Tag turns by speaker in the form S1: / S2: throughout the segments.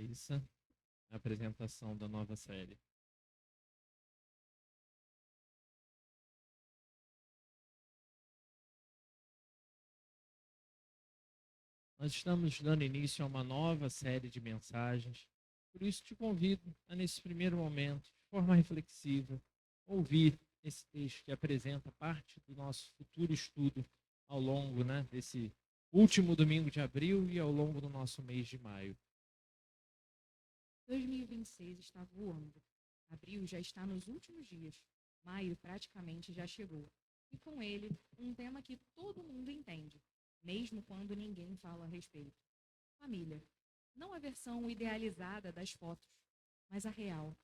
S1: Raíssa, a apresentação da nova série. Nós estamos dando início a uma nova série de mensagens, por isso te convido a, nesse primeiro momento, de forma reflexiva, ouvir esse texto que apresenta parte do nosso futuro estudo ao longo desse último domingo de abril e ao longo do nosso mês de maio.
S2: 2026 está voando. Abril já está nos últimos dias. Maio praticamente já chegou. E com ele, um tema que todo mundo entende, mesmo quando ninguém fala a respeito. Família. Não a versão idealizada das fotos, mas a real,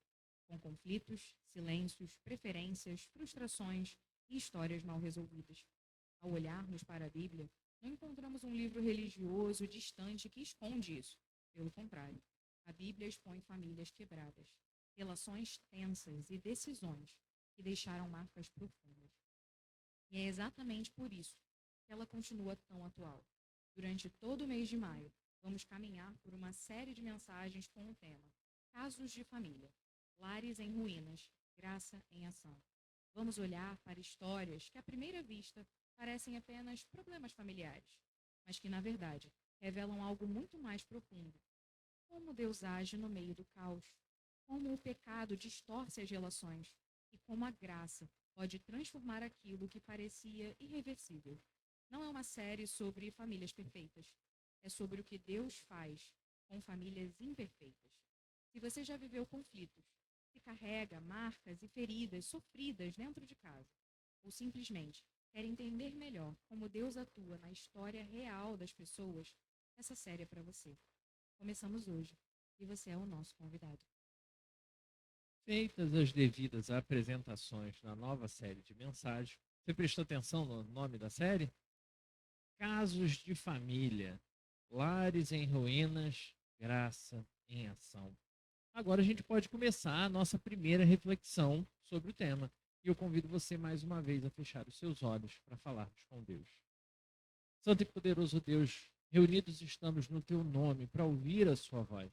S2: com conflitos, silêncios, preferências, frustrações e histórias mal resolvidas. Ao olharmos para a Bíblia, não encontramos um livro religioso distante que esconde isso. Pelo contrário, a Bíblia expõe famílias quebradas, relações tensas e decisões que deixaram marcas profundas. E é exatamente por isso que ela continua tão atual. Durante todo o mês de maio, vamos caminhar por uma série de mensagens com o tema Casos de Família, Lares em Ruínas, Graça em Ação. Vamos olhar para histórias que, à primeira vista, parecem apenas problemas familiares, mas que, na verdade, revelam algo muito mais profundo. Como Deus age no meio do caos, como o pecado distorce as relações e como a graça pode transformar aquilo que parecia irreversível. Não é uma série sobre famílias perfeitas, é sobre o que Deus faz com famílias imperfeitas. Se você já viveu conflitos, se carrega marcas e feridas sofridas dentro de casa, ou simplesmente quer entender melhor como Deus atua na história real das pessoas, essa série é para você. Começamos hoje e você é o nosso convidado.
S1: Feitas as devidas apresentações na nova série de mensagens, você prestou atenção no nome da série? Casos de Família, Lares em Ruínas, Graça em Ação. Agora a gente pode começar a nossa primeira reflexão sobre o tema. E eu convido você mais uma vez a fechar os seus olhos para falarmos com Deus. Santo e poderoso Deus, reunidos estamos no teu nome para ouvir a sua voz.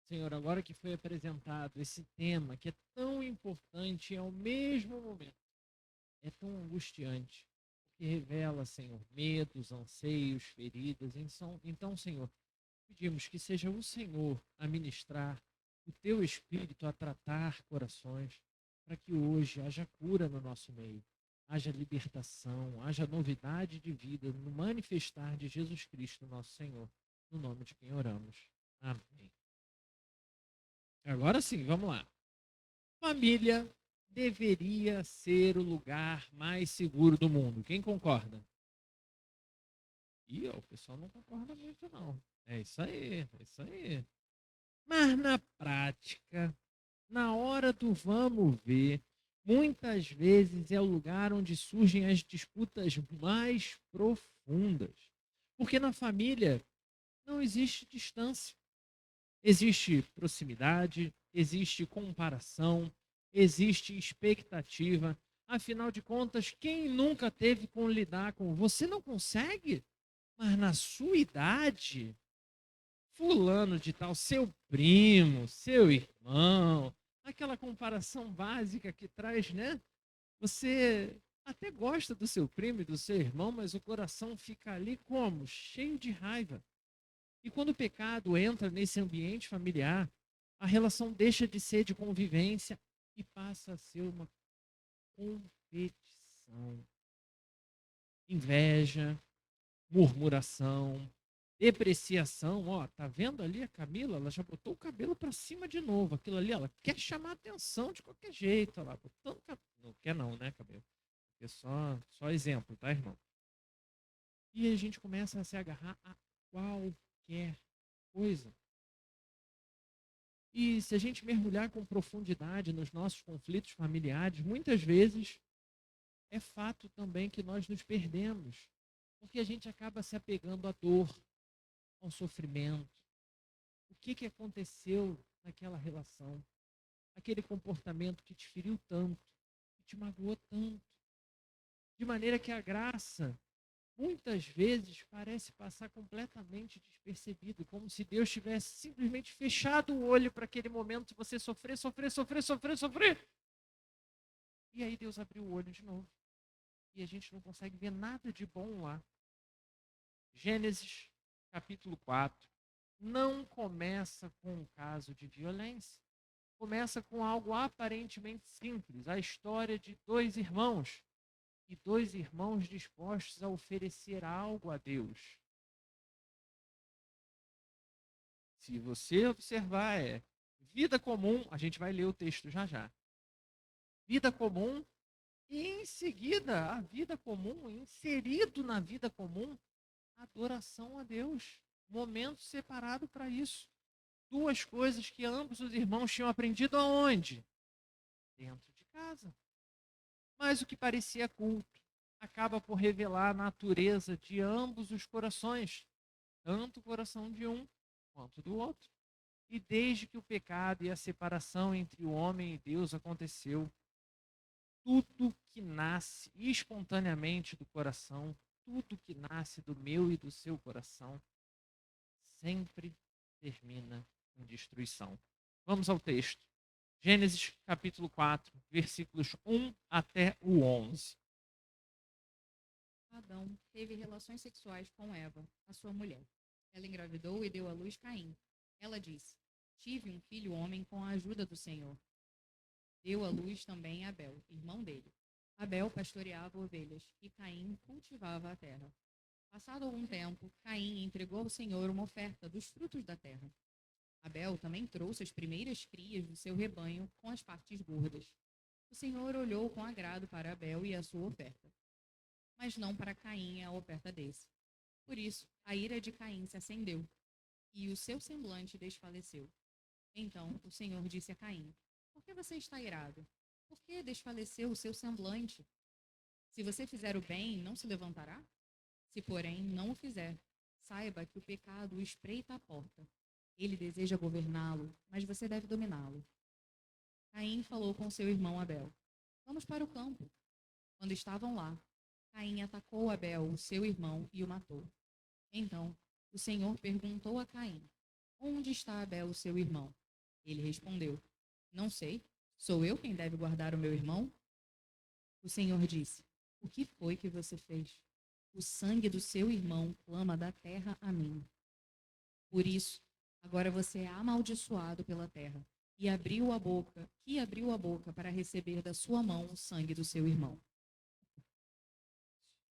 S1: Senhor, agora que foi apresentado esse tema que é tão importante e ao mesmo momento é tão angustiante, que revela, Senhor, medos, anseios, feridas. Então, Senhor, pedimos que seja o Senhor a ministrar, o teu Espírito a tratar corações, para que hoje haja cura no nosso meio, haja libertação, haja novidade de vida no manifestar de Jesus Cristo, nosso Senhor, no nome de quem oramos. Amém. Agora sim, vamos lá. Família deveria ser o lugar mais seguro do mundo. Quem concorda? Ih, ó, o pessoal não concorda muito, não. É isso aí, é isso aí. Mas na prática, na hora do vamos ver, muitas vezes é o lugar onde surgem as disputas mais profundas. Porque na família não existe distância. Existe proximidade, existe comparação, existe expectativa. Afinal de contas, quem nunca teve com lidar com você não consegue, mas na sua idade, fulano de tal, seu primo, seu irmão, aquela comparação básica que traz, né? Você até gosta do seu primo e do seu irmão, mas o coração fica ali como? Cheio de raiva. E quando o pecado entra nesse ambiente familiar, a relação deixa de ser de convivência e passa a ser uma competição. Inveja, murmuração, depreciação. Ó, tá vendo ali a Camila? Ela já botou o cabelo para cima de novo. Aquilo ali, ela quer chamar atenção de qualquer jeito. Ela botando não quer não, né, cabelo? É só exemplo, tá, irmão? E a gente começa a se agarrar a qualquer coisa. E se a gente mergulhar com profundidade nos nossos conflitos familiares, muitas vezes é fato também que nós nos perdemos, porque a gente acaba se apegando à dor, ao sofrimento. O que aconteceu naquela relação? Aquele comportamento que te feriu tanto, que te magoou tanto. De maneira que a graça muitas vezes parece passar completamente despercebido, como se Deus tivesse simplesmente fechado o olho para aquele momento de você sofrer, sofrer, sofrer, sofrer, sofrer. E aí Deus abriu o olho de novo. E a gente não consegue ver nada de bom lá. Gênesis, capítulo 4, não começa com um caso de violência. Começa com algo aparentemente simples, a história de dois irmãos. E dois irmãos dispostos a oferecer algo a Deus. Se você observar, é vida comum, a gente vai ler o texto já já. Vida comum, e em seguida, a vida comum, inserido na vida comum, adoração a Deus. Momento separado para isso. Duas coisas que ambos os irmãos tinham aprendido aonde? Dentro de casa. Mas o que parecia culto acaba por revelar a natureza de ambos os corações, tanto o coração de um quanto do outro. E desde que o pecado e a separação entre o homem e Deus aconteceu, tudo que nasce espontaneamente do coração, tudo que nasce do meu e do seu coração, sempre termina em destruição. Vamos ao texto. Gênesis capítulo 4, versículos 1 até o 11.
S2: Adão teve relações sexuais com Eva, a sua mulher. Ela engravidou e deu à luz Caim. Ela disse: Tive um filho homem com a ajuda do Senhor. Deu à luz também Abel, irmão dele. Abel pastoreava ovelhas e Caim cultivava a terra. Passado algum tempo, Caim entregou ao Senhor uma oferta dos frutos da terra. Abel também trouxe as primeiras crias do seu rebanho com as partes gordas. O Senhor olhou com agrado para Abel e a sua oferta, mas não para Caim a oferta desse. Por isso, a ira de Caim se acendeu e o seu semblante desfaleceu. Então o Senhor disse a Caim: Por que você está irado? Por que desfaleceu o seu semblante? Se você fizer o bem, não se levantará? Se, porém, não o fizer, saiba que o pecado o espreita à porta. Ele deseja governá-lo, mas você deve dominá-lo. Caim falou com seu irmão Abel: Vamos para o campo. Quando estavam lá, Caim atacou Abel, o seu irmão, e o matou. Então, o Senhor perguntou a Caim: Onde está Abel, o seu irmão? Ele respondeu: Não sei. Sou eu quem deve guardar o meu irmão? O Senhor disse: O que foi que você fez? O sangue do seu irmão clama da terra a mim. Por isso, agora você é amaldiçoado pela terra, e abriu a boca para receber da sua mão o sangue do seu irmão.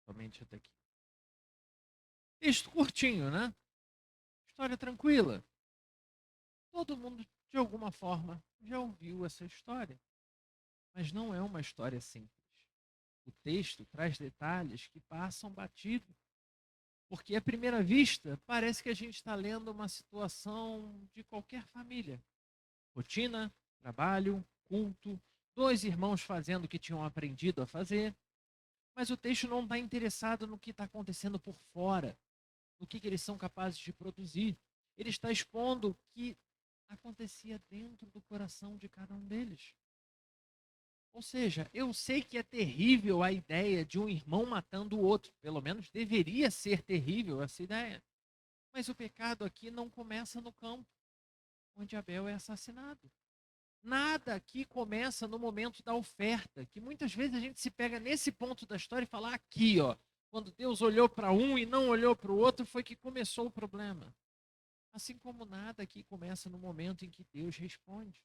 S1: Somente até aqui. Texto curtinho, né? História tranquila. Todo mundo, de alguma forma, já ouviu essa história. Mas não é uma história simples. O texto traz detalhes que passam batido. Porque, à primeira vista, parece que a gente está lendo uma situação de qualquer família. Rotina, trabalho, culto, dois irmãos fazendo o que tinham aprendido a fazer. Mas o texto não está interessado no que está acontecendo por fora, no que eles são capazes de produzir. Ele está expondo o que acontecia dentro do coração de cada um deles. Ou seja, eu sei que é terrível a ideia de um irmão matando o outro. Pelo menos deveria ser terrível essa ideia. Mas o pecado aqui não começa no campo, onde Abel é assassinado. Nada aqui começa no momento da oferta, que muitas vezes a gente se pega nesse ponto da história e fala aqui, ó, quando Deus olhou para um e não olhou para o outro, foi que começou o problema. Assim como nada aqui começa no momento em que Deus responde.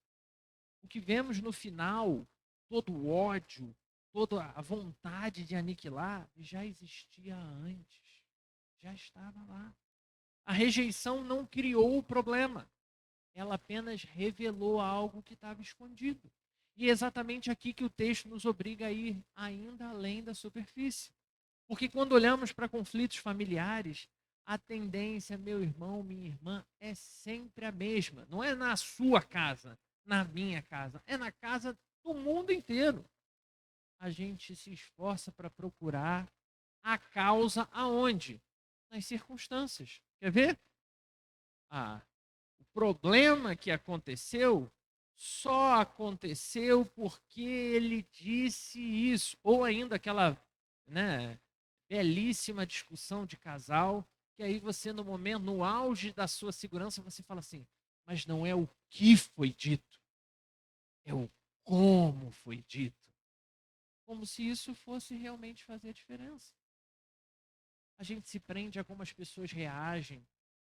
S1: O que vemos no final, todo o ódio, toda a vontade de aniquilar, já existia antes. Já estava lá. A rejeição não criou o problema. Ela apenas revelou algo que estava escondido. E é exatamente aqui que o texto nos obriga a ir ainda além da superfície. Porque quando olhamos para conflitos familiares, a tendência, meu irmão, minha irmã, é sempre a mesma. Não é na sua casa, na minha casa, é na casa do mundo inteiro. A gente se esforça para procurar a causa aonde? Nas circunstâncias. Quer ver? O problema que aconteceu só aconteceu porque ele disse isso. Ou ainda aquela, né, belíssima discussão de casal, que aí você, no momento, no auge da sua segurança, você fala assim, mas não é o que foi dito, é o como foi dito. Como se isso fosse realmente fazer diferença. A gente se prende a como as pessoas reagem,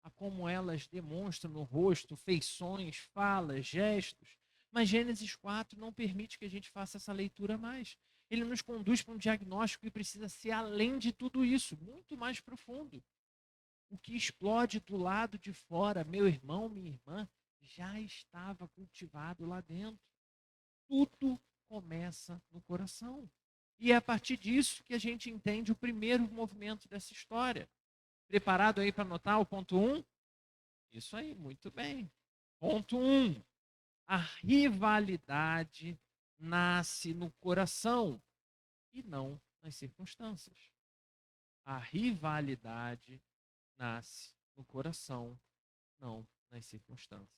S1: a como elas demonstram no rosto, feições, falas, gestos. Mas Gênesis 4 não permite que a gente faça essa leitura mais. Ele nos conduz para um diagnóstico que precisa ser além de tudo isso, muito mais profundo. O que explode do lado de fora, meu irmão, minha irmã, já estava cultivado lá dentro. Tudo começa no coração. E é a partir disso que a gente entende o primeiro movimento dessa história. Preparado aí para anotar o ponto 1? Isso aí, muito bem. Ponto 1. A rivalidade nasce no coração e não nas circunstâncias. A rivalidade nasce no coração, não nas circunstâncias.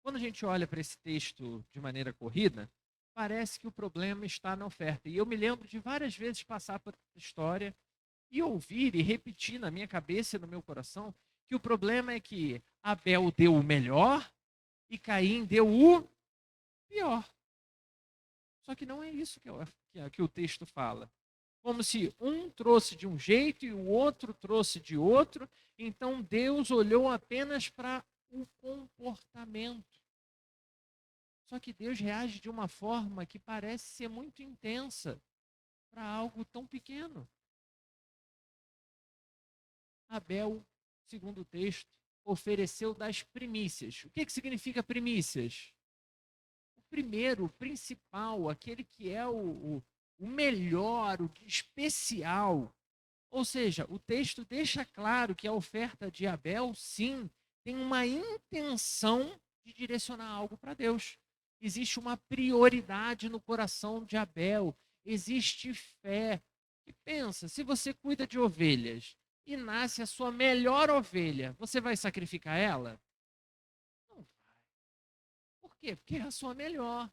S1: Quando a gente olha para esse texto de maneira corrida, parece que o problema está na oferta. E eu me lembro de várias vezes passar por essa história e ouvir e repetir na minha cabeça e no meu coração que o problema é que Abel deu o melhor e Caim deu o pior. Só que não é isso que o texto fala. Como se um trouxe de um jeito e o outro trouxe de outro. Então Deus olhou apenas para o comportamento. Só que Deus reage de uma forma que parece ser muito intensa para algo tão pequeno. Abel, segundo o texto, ofereceu das primícias. O que significa primícias? O primeiro, o principal, aquele que é o melhor, o especial. Ou seja, o texto deixa claro que a oferta de Abel, sim, tem uma intenção de direcionar algo para Deus. Existe uma prioridade no coração de Abel. Existe fé. E pensa, se você cuida de ovelhas e nasce a sua melhor ovelha, você vai sacrificar ela? Não vai. Por quê? Porque é a sua melhor.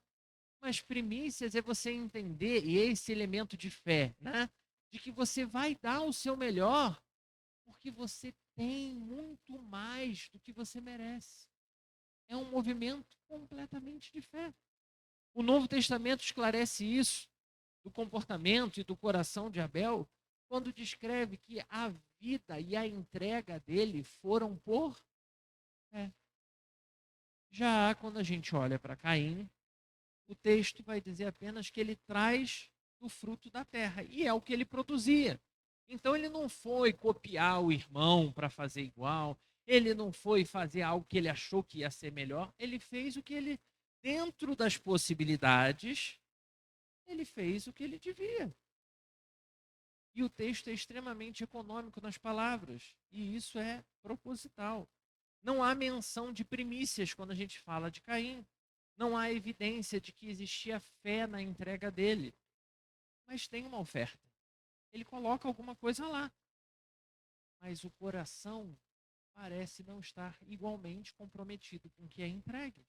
S1: Mas primícias é você entender, e esse elemento de fé, né? De que você vai dar o seu melhor, porque você tem muito mais do que você merece. É um movimento completamente de fé. O Novo Testamento esclarece isso, do comportamento e do coração de Abel, quando descreve que a vida e a entrega dele foram por fé. Já quando a gente olha para Caim, o texto vai dizer apenas que ele traz o fruto da terra, e é o que ele produzia. Então ele não foi copiar o irmão para fazer igual, ele não foi fazer algo que ele achou que ia ser melhor, ele fez o que ele, dentro das possibilidades, ele fez o que ele devia. E o texto é extremamente econômico nas palavras, e isso é proposital. Não há menção de primícias quando a gente fala de Caim. Não há evidência de que existia fé na entrega dele. Mas tem uma oferta. Ele coloca alguma coisa lá. Mas o coração parece não estar igualmente comprometido com o que é entregue.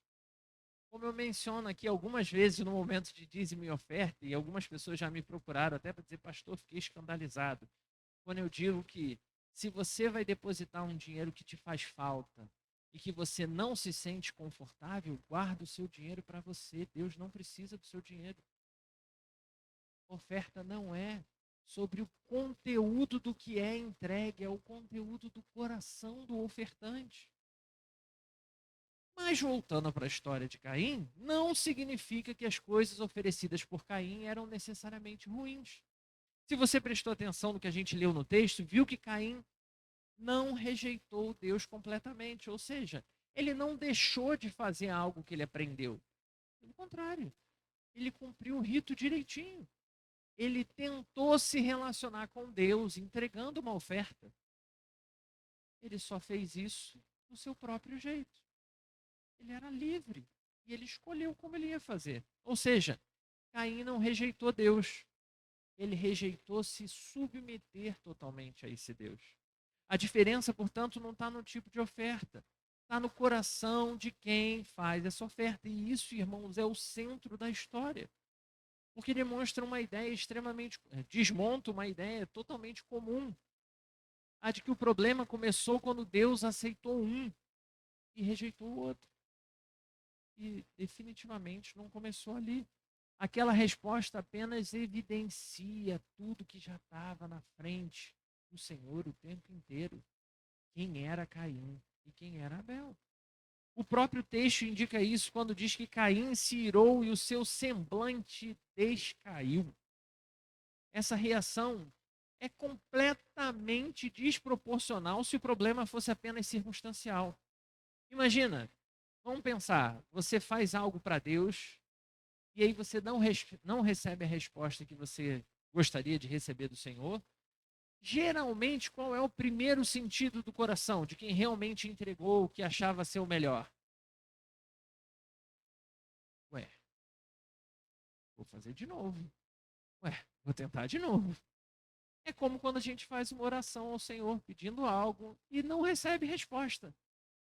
S1: Como eu menciono aqui algumas vezes no momento de dízimo e oferta, e algumas pessoas já me procuraram até para dizer, pastor, fiquei escandalizado. Quando eu digo que se você vai depositar um dinheiro que te faz falta e que você não se sente confortável, guarda o seu dinheiro para você. Deus não precisa do seu dinheiro. Oferta não é sobre o conteúdo do que é entregue, é o conteúdo do coração do ofertante. Mas voltando para a história de Caim, não significa que as coisas oferecidas por Caim eram necessariamente ruins. Se você prestou atenção no que a gente leu no texto, viu que Caim não rejeitou Deus completamente, ou seja, ele não deixou de fazer algo que ele aprendeu. Pelo contrário, ele cumpriu o rito direitinho. Ele tentou se relacionar com Deus, entregando uma oferta. Ele só fez isso do seu próprio jeito. Ele era livre e ele escolheu como ele ia fazer. Ou seja, Caim não rejeitou Deus. Ele rejeitou se submeter totalmente a esse Deus. A diferença, portanto, não está no tipo de oferta. Está no coração de quem faz essa oferta. E isso, irmãos, é o centro da história. Porque demonstra uma ideia extremamente, desmonta uma ideia totalmente comum, a de que o problema começou quando Deus aceitou um e rejeitou o outro. E definitivamente não começou ali. Aquela resposta apenas evidencia tudo que já estava na frente do Senhor o tempo inteiro. Quem era Caim e quem era Abel. O próprio texto indica isso quando diz que Caim se irou e o seu semblante descaiu. Essa reação é completamente desproporcional se o problema fosse apenas circunstancial. Imagina, vamos pensar, você faz algo para Deus e aí você não recebe a resposta que você gostaria de receber do Senhor. Geralmente, qual é o primeiro sentido do coração de quem realmente entregou o que achava ser o melhor? Ué, vou fazer de novo. Ué, vou tentar de novo. É como quando a gente faz uma oração ao Senhor pedindo algo e não recebe resposta.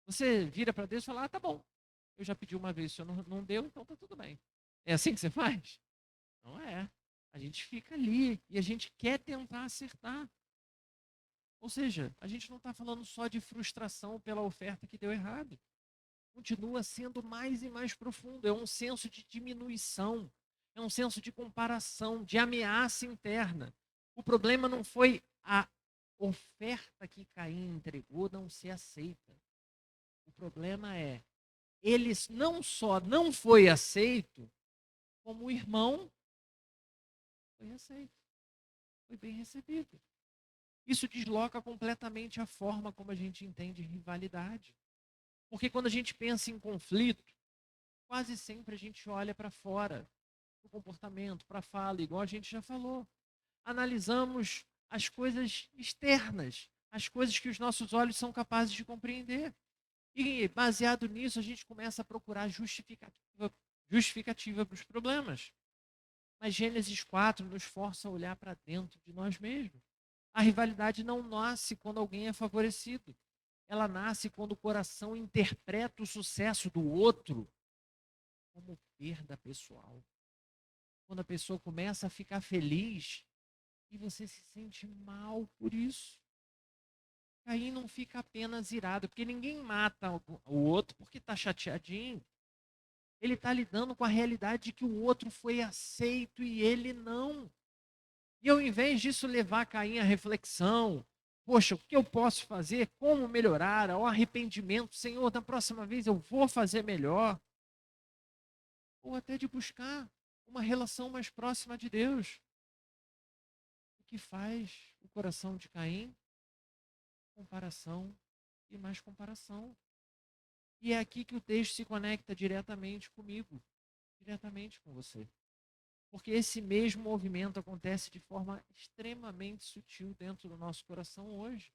S1: Você vira para Deus e fala: ah, tá bom, eu já pedi uma vez, o Senhor não deu, então tá tudo bem. É assim que você faz? Não é. A gente fica ali e a gente quer tentar acertar. Ou seja, a gente não está falando só de frustração pela oferta que deu errado. Continua sendo mais e mais profundo. É um senso de diminuição, é um senso de comparação, de ameaça interna. O problema não foi a oferta que Caim entregou não ser aceita. O problema é, ele não só não foi aceito, como o irmão foi aceito, foi bem recebido. Isso desloca completamente a forma como a gente entende rivalidade. Porque quando a gente pensa em conflito, quase sempre a gente olha para fora, para o comportamento, para a fala, igual a gente já falou. Analisamos as coisas externas, as coisas que os nossos olhos são capazes de compreender. E baseado nisso, a gente começa a procurar justificativa para os problemas. Mas Gênesis 4 nos força a olhar para dentro de nós mesmos. A rivalidade não nasce quando alguém é favorecido. Ela nasce quando o coração interpreta o sucesso do outro como perda pessoal. Quando a pessoa começa a ficar feliz e você se sente mal por isso. Caim não fica apenas irado, porque ninguém mata o outro porque está chateadinho. Ele está lidando com a realidade de que o outro foi aceito e ele não. E ao invés disso levar Caim à reflexão, poxa, o que eu posso fazer? Como melhorar? Ao arrependimento, Senhor, da próxima vez eu vou fazer melhor. Ou até de buscar uma relação mais próxima de Deus. O que faz o coração de Caim? Comparação e mais comparação. E é aqui que o texto se conecta diretamente comigo, diretamente com você. Porque esse mesmo movimento acontece de forma extremamente sutil dentro do nosso coração hoje.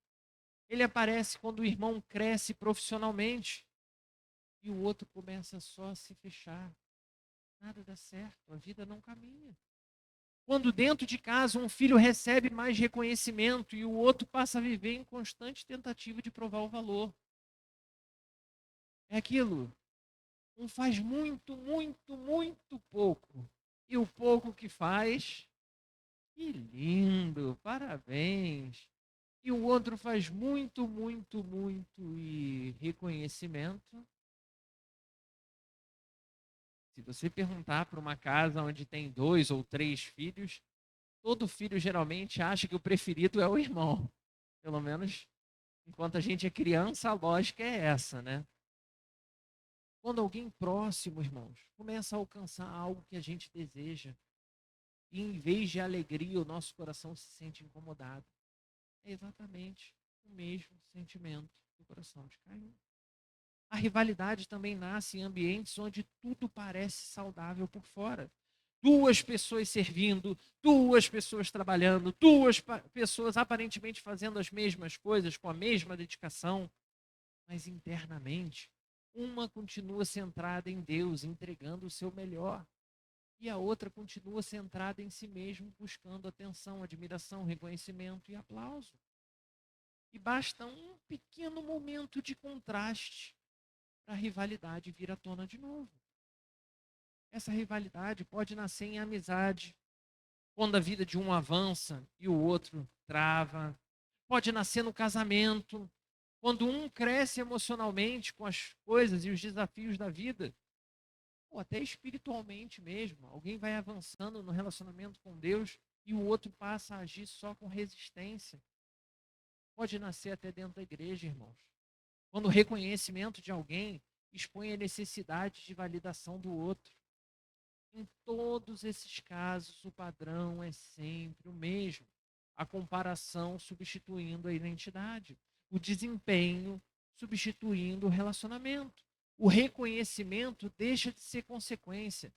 S1: Ele aparece quando o irmão cresce profissionalmente e o outro começa só a se fechar. Nada dá certo, a vida não caminha. Quando dentro de casa um filho recebe mais reconhecimento e o outro passa a viver em constante tentativa de provar o valor. É aquilo. Um faz muito, muito, muito pouco. E o pouco que faz, que lindo, parabéns. E o outro faz muito, muito, muito e reconhecimento. Se você perguntar para uma casa onde tem 2 ou 3 filhos, todo filho geralmente acha que o preferido é o irmão. Pelo menos enquanto a gente é criança, a lógica é essa, né? Quando alguém próximo, irmãos, começa a alcançar algo que a gente deseja, e em vez de alegria, o nosso coração se sente incomodado. É exatamente o mesmo sentimento do coração de Caim. A rivalidade também nasce em ambientes onde tudo parece saudável por fora. Duas pessoas servindo, duas pessoas trabalhando, duas pessoas aparentemente fazendo as mesmas coisas com a mesma dedicação, mas internamente, uma continua centrada em Deus, entregando o seu melhor, e a outra continua centrada em si mesmo, buscando atenção, admiração, reconhecimento e aplauso. E basta um pequeno momento de contraste para a rivalidade vir à tona de novo. Essa rivalidade pode nascer em amizade, quando a vida de um avança e o outro trava. Pode nascer no casamento, quando um cresce emocionalmente com as coisas e os desafios da vida, ou até espiritualmente mesmo. Alguém vai avançando no relacionamento com Deus e o outro passa a agir só com resistência. Pode nascer até dentro da igreja, irmãos. Quando o reconhecimento de alguém expõe a necessidade de validação do outro. Em todos esses casos, o padrão é sempre o mesmo. A comparação substituindo a identidade. O desempenho substituindo o relacionamento. O reconhecimento deixa de ser consequência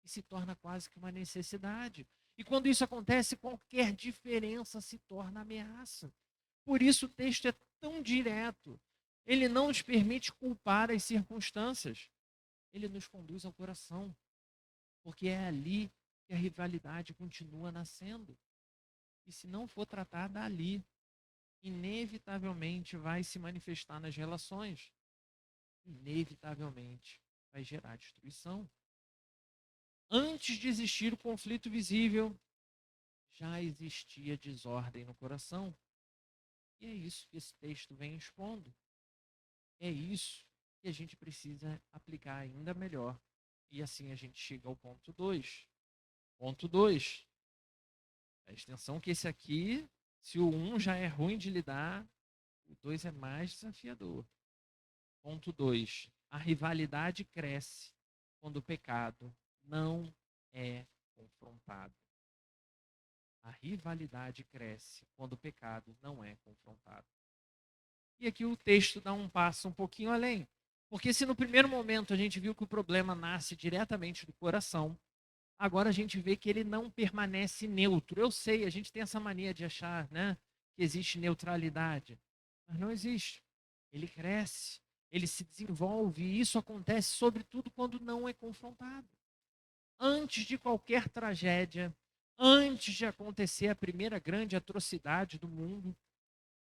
S1: e se torna quase que uma necessidade. E quando isso acontece, qualquer diferença se torna ameaça. Por isso o texto é tão direto. Ele não nos permite culpar as circunstâncias. Ele nos conduz ao coração. Porque é ali que a rivalidade continua nascendo. E se não for tratada ali, inevitavelmente vai se manifestar nas relações. Inevitavelmente vai gerar destruição. Antes de existir o conflito visível, já existia desordem no coração. E é isso que esse texto vem expondo. É isso que a gente precisa aplicar ainda melhor. E assim a gente chega ao ponto 2. Ponto 2. Presta atenção que esse aqui, se o 1 já é ruim de lidar, o 2 é mais desafiador. Ponto 2. A rivalidade cresce quando o pecado não é confrontado. A rivalidade cresce quando o pecado não é confrontado. E aqui o texto dá um passo um pouquinho além. Porque se no primeiro momento a gente viu que o problema nasce diretamente do coração, agora a gente vê que ele não permanece neutro. Eu sei, a gente tem essa mania de achar, né, que existe neutralidade. Mas não existe. Ele cresce, ele se desenvolve, e isso acontece sobretudo quando não é confrontado. Antes de qualquer tragédia, antes de acontecer a primeira grande atrocidade do mundo,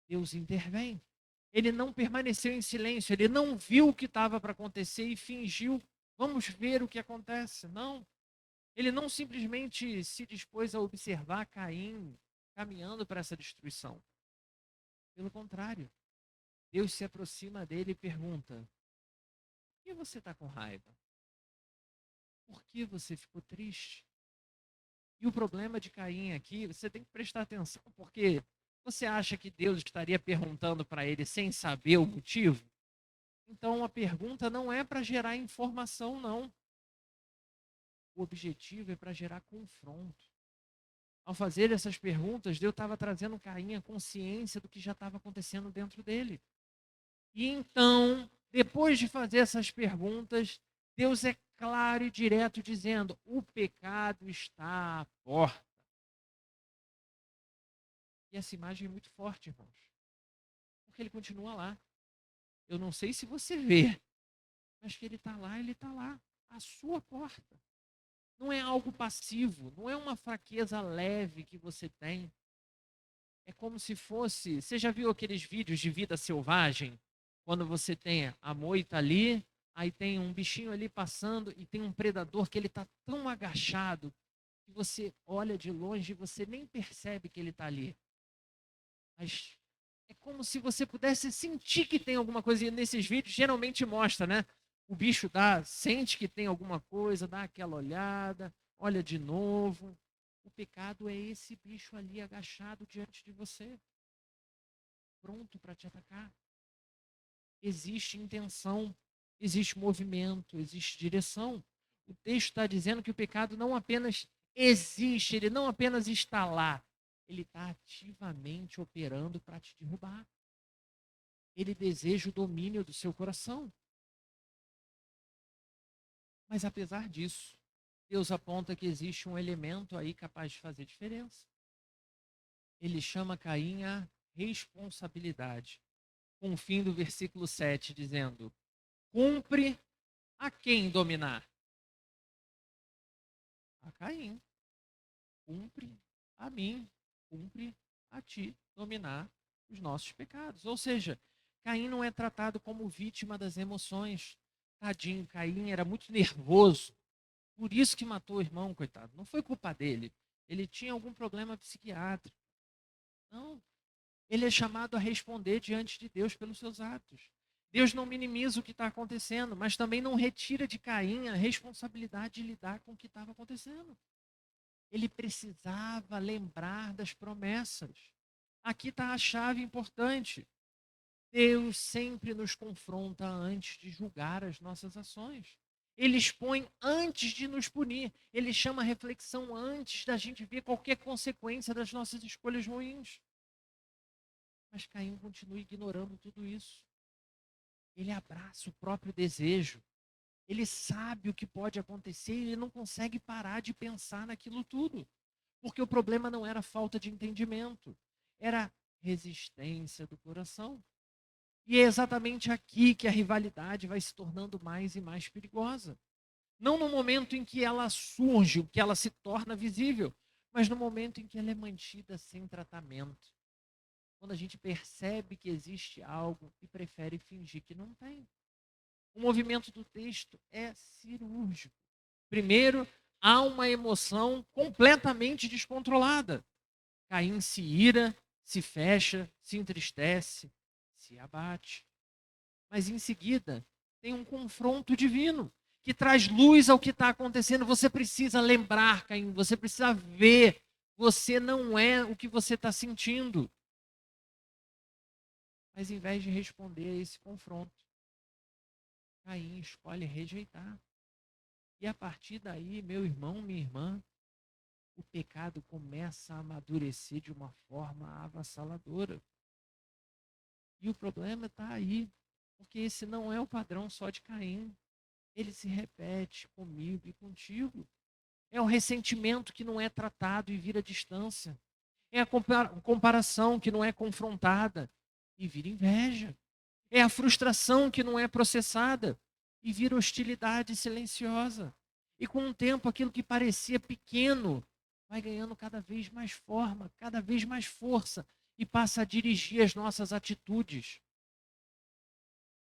S1: Deus intervém. Ele não permaneceu em silêncio, ele não viu o que estava para acontecer e fingiu, vamos ver o que acontece. Não. Ele não simplesmente se dispôs a observar Caim caminhando para essa destruição. Pelo contrário, Deus se aproxima dele e pergunta: por que você está com raiva? Por que você ficou triste? E o problema de Caim aqui, você tem que prestar atenção, porque você acha que Deus estaria perguntando para ele sem saber o motivo? Então a pergunta não é para gerar informação, não. O objetivo é para gerar confronto. Ao fazer essas perguntas, Deus estava trazendo Caim a consciência do que já estava acontecendo dentro dele. E então, depois de fazer essas perguntas, Deus é claro e direto dizendo: o pecado está à porta. E essa imagem é muito forte, irmãos. Porque ele continua lá. Eu não sei se você vê, mas que ele está lá, à sua porta. Não é algo passivo, não é uma fraqueza leve que você tem. É como se fosse... Você já viu aqueles vídeos de vida selvagem? Quando você tem a moita ali, aí tem um bichinho ali passando e tem um predador que ele está tão agachado que você olha de longe e você nem percebe que ele está ali. Mas é como se você pudesse sentir que tem alguma coisa. E nesses vídeos geralmente mostra, né? O bicho sente que tem alguma coisa, dá aquela olhada, olha de novo. O pecado é esse bicho ali agachado diante de você, pronto para te atacar. Existe intenção, existe movimento, existe direção. O texto está dizendo que o pecado não apenas existe, ele não apenas está lá, ele está ativamente operando para te derrubar. Ele deseja o domínio do seu coração. Mas apesar disso, Deus aponta que existe um elemento aí capaz de fazer diferença. Ele chama Caim a responsabilidade. Com o fim do versículo 7, dizendo: cumpre a quem dominar? A Caim. Cumpre a mim, cumpre a ti dominar os nossos pecados. Ou seja, Caim não é tratado como vítima das emoções. Tadinho, Caim era muito nervoso. Por isso que matou o irmão, coitado. Não foi culpa dele. Ele tinha algum problema psiquiátrico. Não. Ele é chamado a responder diante de Deus pelos seus atos. Deus não minimiza o que está acontecendo, mas também não retira de Caim a responsabilidade de lidar com o que estava acontecendo. Ele precisava lembrar das promessas. Aqui está a chave importante. Deus sempre nos confronta antes de julgar as nossas ações. Ele expõe antes de nos punir. Ele chama a reflexão antes da gente ver qualquer consequência das nossas escolhas ruins. Mas Caim continua ignorando tudo isso. Ele abraça o próprio desejo. Ele sabe o que pode acontecer e ele não consegue parar de pensar naquilo tudo. Porque o problema não era falta de entendimento, era resistência do coração. E é exatamente aqui que a rivalidade vai se tornando mais e mais perigosa. Não no momento em que ela surge, que ela se torna visível, mas no momento em que ela é mantida sem tratamento. Quando a gente percebe que existe algo e prefere fingir que não tem. O movimento do texto é cirúrgico. Primeiro, há uma emoção completamente descontrolada. Caim se ira, se fecha, se entristece, se abate. Mas em seguida, tem um confronto divino que traz luz ao que está acontecendo. Você precisa lembrar, Caim, você precisa ver. Você não é o que você está sentindo. Mas em vez de responder a esse confronto, Caim escolhe rejeitar. E a partir daí, meu irmão, minha irmã, o pecado começa a amadurecer de uma forma avassaladora. E o problema está aí, porque esse não é o padrão só de Caim. Ele se repete comigo e contigo. É o ressentimento que não é tratado e vira distância. É a comparação que não é confrontada e vira inveja. É a frustração que não é processada e vira hostilidade silenciosa. E com o tempo, aquilo que parecia pequeno vai ganhando cada vez mais forma, cada vez mais força e passa a dirigir as nossas atitudes.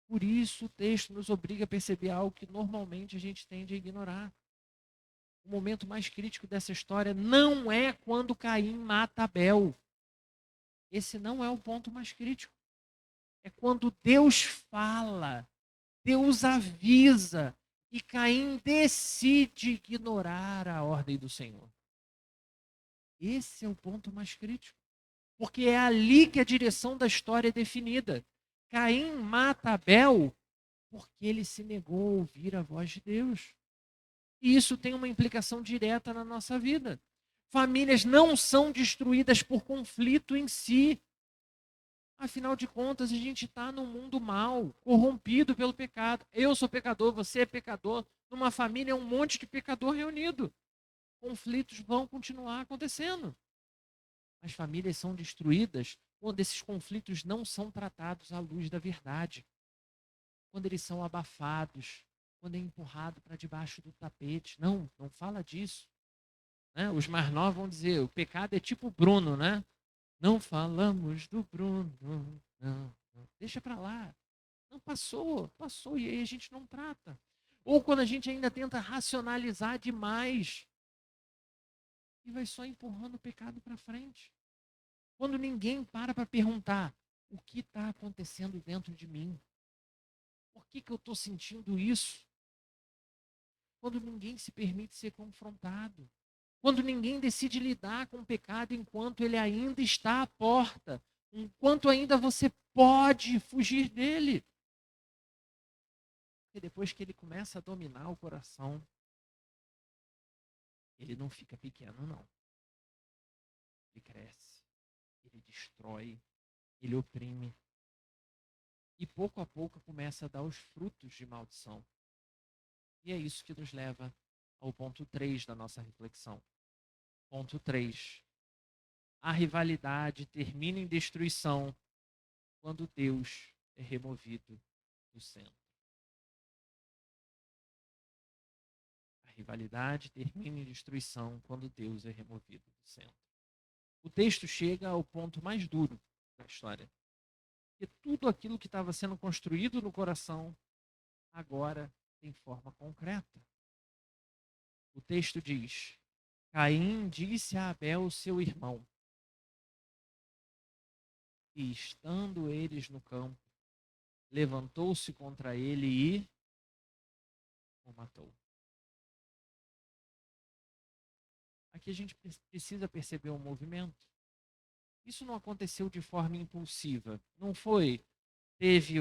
S1: Por isso, o texto nos obriga a perceber algo que normalmente a gente tende a ignorar. O momento mais crítico dessa história não é quando Caim mata Abel. Esse não é o ponto mais crítico. É quando Deus fala, Deus avisa e Caim decide ignorar a ordem do Senhor. Esse é o ponto mais crítico. Porque é ali que a direção da história é definida. Caim mata Abel porque ele se negou a ouvir a voz de Deus. E isso tem uma implicação direta na nossa vida. Famílias não são destruídas por conflito em si. Afinal de contas, a gente está num mundo mau, corrompido pelo pecado. Eu sou pecador, você é pecador. Numa família é um monte de pecador reunido. Conflitos vão continuar acontecendo. As famílias são destruídas quando esses conflitos não são tratados à luz da verdade. Quando eles são abafados, quando é empurrado para debaixo do tapete. Não, não fala disso. Né? Os mais novos vão dizer, o pecado é tipo Bruno, né? Não falamos do Bruno, não. Deixa para lá. Não, passou, e aí a gente não trata. Ou quando a gente ainda tenta racionalizar demais e vai só empurrando o pecado para frente. Quando ninguém para perguntar o que está acontecendo dentro de mim. Por que eu estou sentindo isso? Quando ninguém se permite ser confrontado. Quando ninguém decide lidar com o pecado enquanto ele ainda está à porta. Enquanto ainda você pode fugir dele. Porque depois que ele começa a dominar o coração, ele não fica pequeno, não. Ele cresce, ele destrói, ele oprime. E pouco a pouco começa a dar os frutos de maldição. E é isso que nos leva ao ponto 3 da nossa reflexão. Ponto 3. A rivalidade termina em destruição quando Deus é removido do centro. A rivalidade termina em destruição quando Deus é removido do centro. O texto chega ao ponto mais duro da história. Porque tudo aquilo que estava sendo construído no coração agora tem forma concreta. O texto diz: Caim disse a Abel, seu irmão, e estando eles no campo, levantou-se contra ele e o matou. Aqui a gente precisa perceber um movimento. Isso não aconteceu de forma impulsiva. Não foi, teve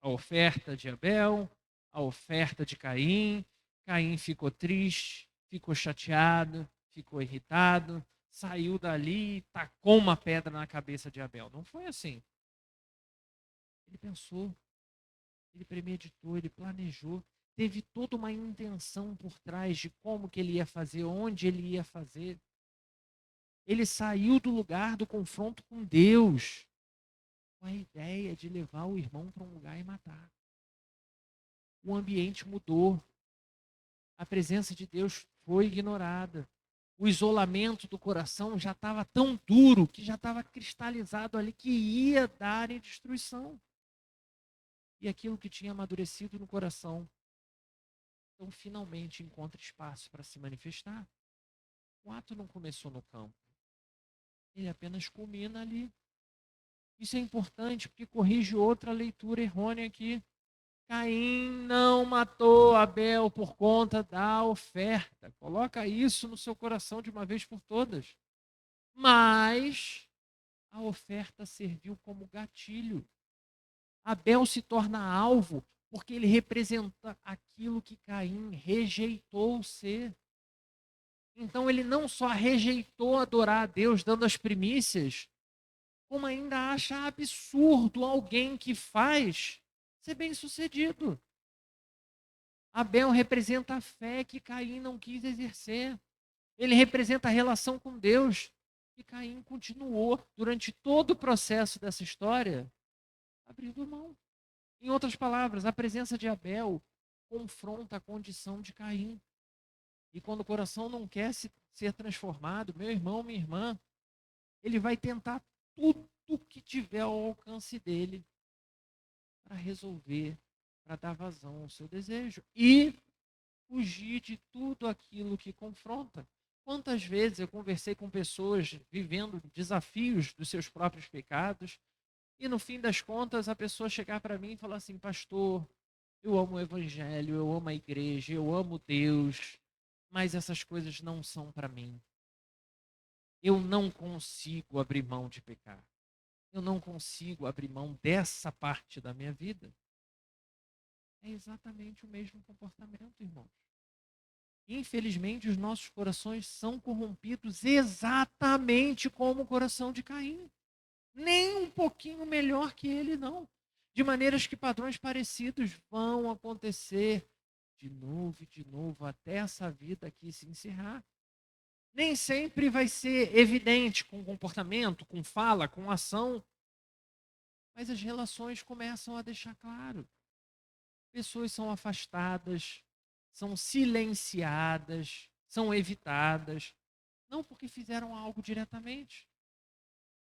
S1: a oferta de Abel, a oferta de Caim, Caim ficou triste, ficou chateado, ficou irritado, saiu dali e tacou uma pedra na cabeça de Abel. Não foi assim. Ele pensou, ele premeditou, ele planejou, teve toda uma intenção por trás de como que ele ia fazer, onde ele ia fazer. Ele saiu do lugar do confronto com Deus, com a ideia de levar o irmão para um lugar e matar. O ambiente mudou. A presença de Deus foi ignorada. O isolamento do coração já estava tão duro, que já estava cristalizado ali, que ia dar em destruição. E aquilo que tinha amadurecido no coração, então finalmente encontra espaço para se manifestar. O ato não começou no campo. Ele apenas culmina ali. Isso é importante porque corrige outra leitura errônea aqui. Caim não matou Abel por conta da oferta. Coloca isso no seu coração de uma vez por todas. Mas a oferta serviu como gatilho. Abel se torna alvo porque ele representa aquilo que Caim rejeitou ser. Então ele não só rejeitou adorar a Deus dando as primícias, como ainda acha absurdo alguém que faz ser bem-sucedido. Abel representa a fé que Caim não quis exercer. Ele representa a relação com Deus que Caim continuou durante todo o processo dessa história abrindo mão. Em outras palavras, a presença de Abel confronta a condição de Caim. E quando o coração não quer ser transformado, meu irmão, minha irmã, ele vai tentar tudo que tiver ao alcance dele para resolver, para dar vazão ao seu desejo e fugir de tudo aquilo que confronta. Quantas vezes eu conversei com pessoas vivendo desafios dos seus próprios pecados e no fim das contas a pessoa chegar para mim e falar assim: pastor, eu amo o evangelho, eu amo a igreja, eu amo Deus, mas essas coisas não são para mim. Eu não consigo abrir mão de pecar. Eu não consigo abrir mão dessa parte da minha vida. É exatamente o mesmo comportamento, irmãos. Infelizmente, os nossos corações são corrompidos exatamente como o coração de Caim. Nem um pouquinho melhor que ele, não. De maneiras que padrões parecidos vão acontecer de novo e de novo, até essa vida aqui se encerrar. Nem sempre vai ser evidente com comportamento, com fala, com ação, mas as relações começam a deixar claro. Pessoas são afastadas, são silenciadas, são evitadas, não porque fizeram algo diretamente,